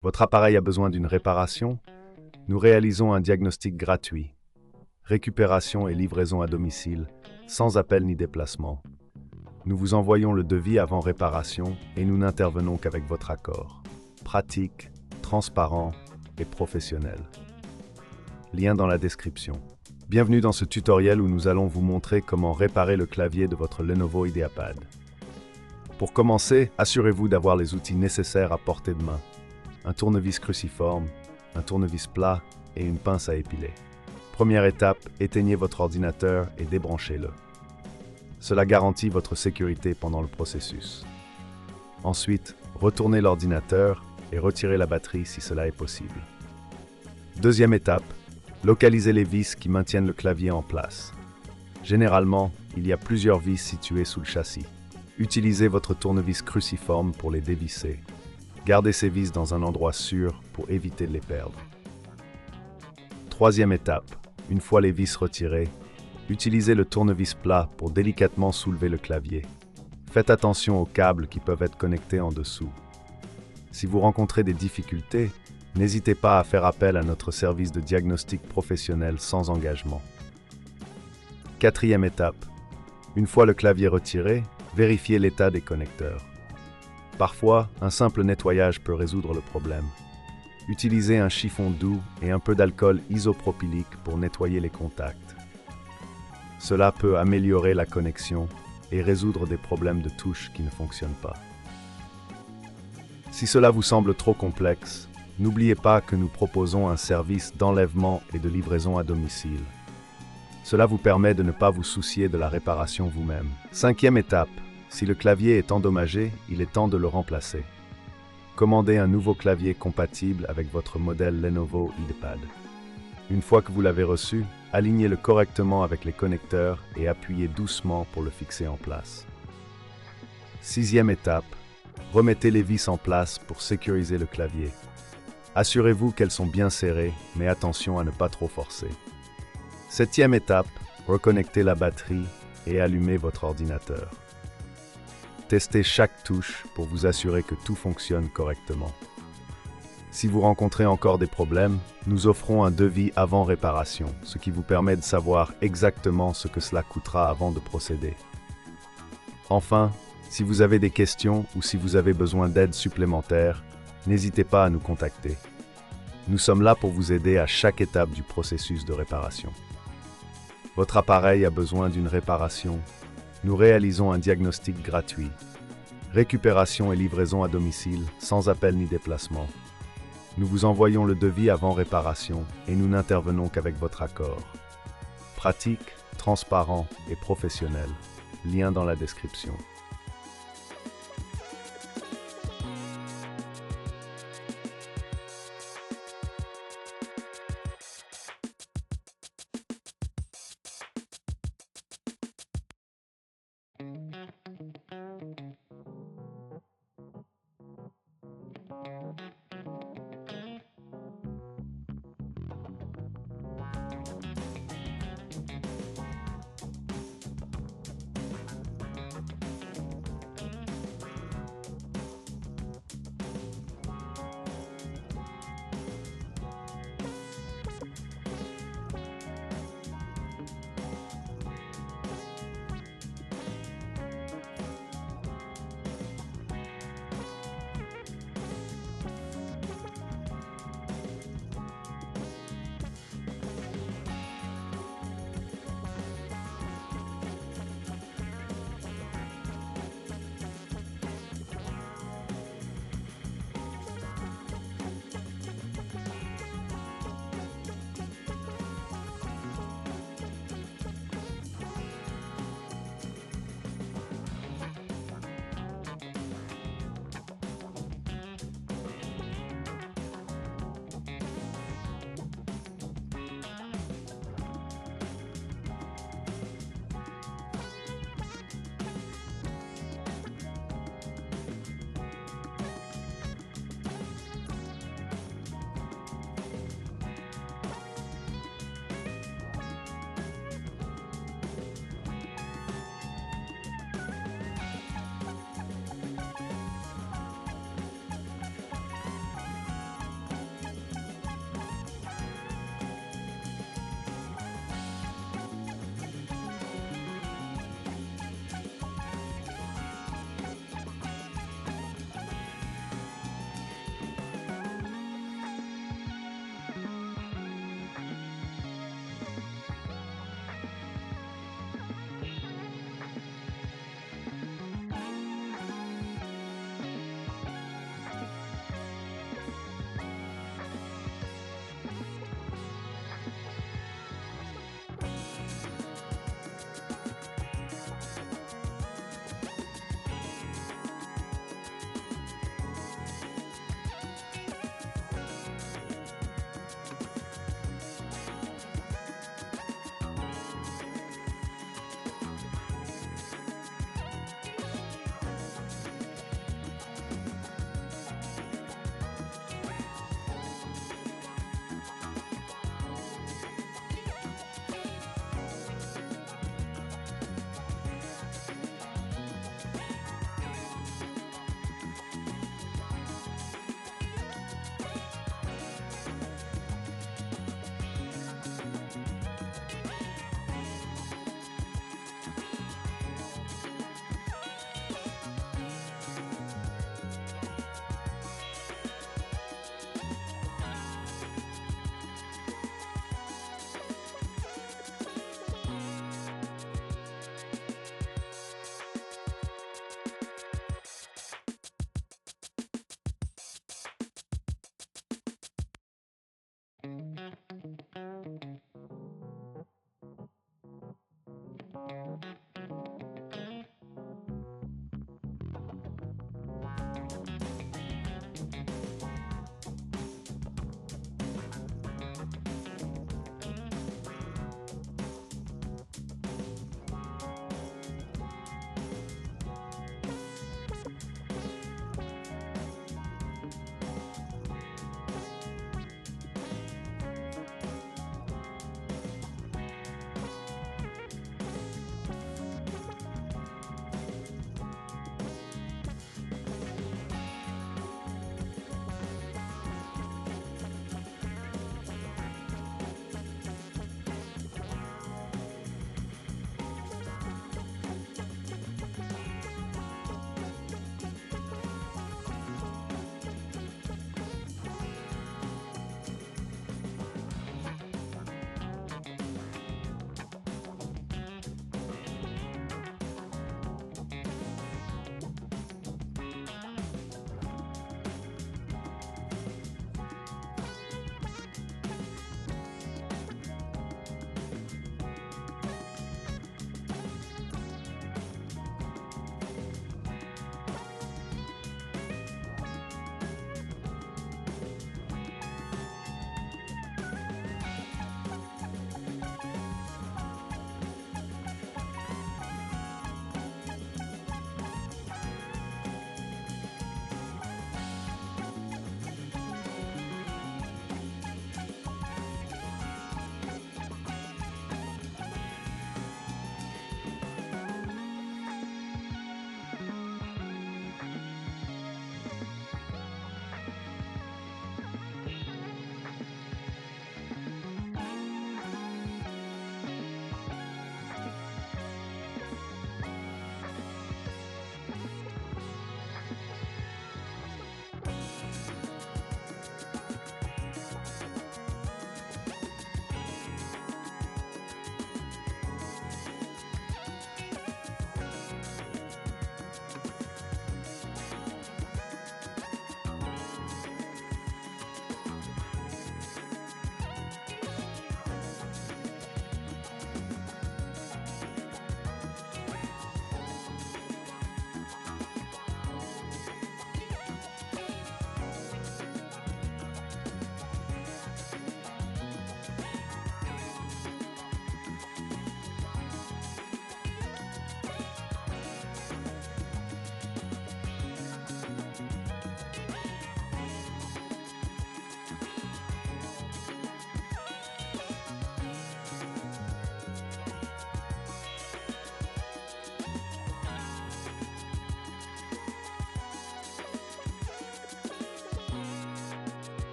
Votre appareil a besoin d'une réparation? Nous réalisons un diagnostic gratuit. Récupération et livraison à domicile, sans appel ni déplacement. Nous vous envoyons le devis avant réparation et nous n'intervenons qu'avec votre accord. Pratique, transparent et professionnel. Lien dans la description. Bienvenue dans ce tutoriel où nous allons vous montrer comment réparer le clavier de votre Lenovo IdeaPad. Pour commencer, assurez-vous d'avoir les outils nécessaires à portée de main. Un tournevis cruciforme, un tournevis plat et une pince à épiler. Première étape, éteignez votre ordinateur et débranchez-le. Cela garantit votre sécurité pendant le processus. Ensuite, retournez l'ordinateur et retirez la batterie si cela est possible. Deuxième étape, localisez les vis qui maintiennent le clavier en place. Généralement, il y a plusieurs vis situées sous le châssis. Utilisez votre tournevis cruciforme pour les dévisser. Gardez ces vis dans un endroit sûr pour éviter de les perdre. Troisième étape, une fois les vis retirées, utilisez le tournevis plat pour délicatement soulever le clavier. Faites attention aux câbles qui peuvent être connectés en dessous. Si vous rencontrez des difficultés, n'hésitez pas à faire appel à notre service de diagnostic professionnel sans engagement. Quatrième étape, une fois le clavier retiré, vérifiez l'état des connecteurs. Parfois, un simple nettoyage peut résoudre le problème. Utilisez un chiffon doux et un peu d'alcool isopropylique pour nettoyer les contacts. Cela peut améliorer la connexion et résoudre des problèmes de touche qui ne fonctionnent pas. Si cela vous semble trop complexe, n'oubliez pas que nous proposons un service d'enlèvement et de livraison à domicile. Cela vous permet de ne pas vous soucier de la réparation vous-même. Cinquième étape, si le clavier est endommagé, il est temps de le remplacer. Commandez un nouveau clavier compatible avec votre modèle Lenovo IdeaPad. Une fois que vous l'avez reçu, alignez-le correctement avec les connecteurs et appuyez doucement pour le fixer en place. Sixième étape, remettez les vis en place pour sécuriser le clavier. Assurez-vous qu'elles sont bien serrées, mais attention à ne pas trop forcer. Septième étape, reconnectez la batterie et allumez votre ordinateur. Testez chaque touche pour vous assurer que tout fonctionne correctement. Si vous rencontrez encore des problèmes, nous offrons un devis avant réparation, ce qui vous permet de savoir exactement ce que cela coûtera avant de procéder. Enfin, si vous avez des questions ou si vous avez besoin d'aide supplémentaire, n'hésitez pas à nous contacter. Nous sommes là pour vous aider à chaque étape du processus de réparation. Votre appareil a besoin d'une réparation. Nous réalisons un diagnostic gratuit. Récupération et livraison à domicile, sans appel ni déplacement. Nous vous envoyons le devis avant réparation et nous n'intervenons qu'avec votre accord. Pratique, transparent et professionnel. Lien dans la description.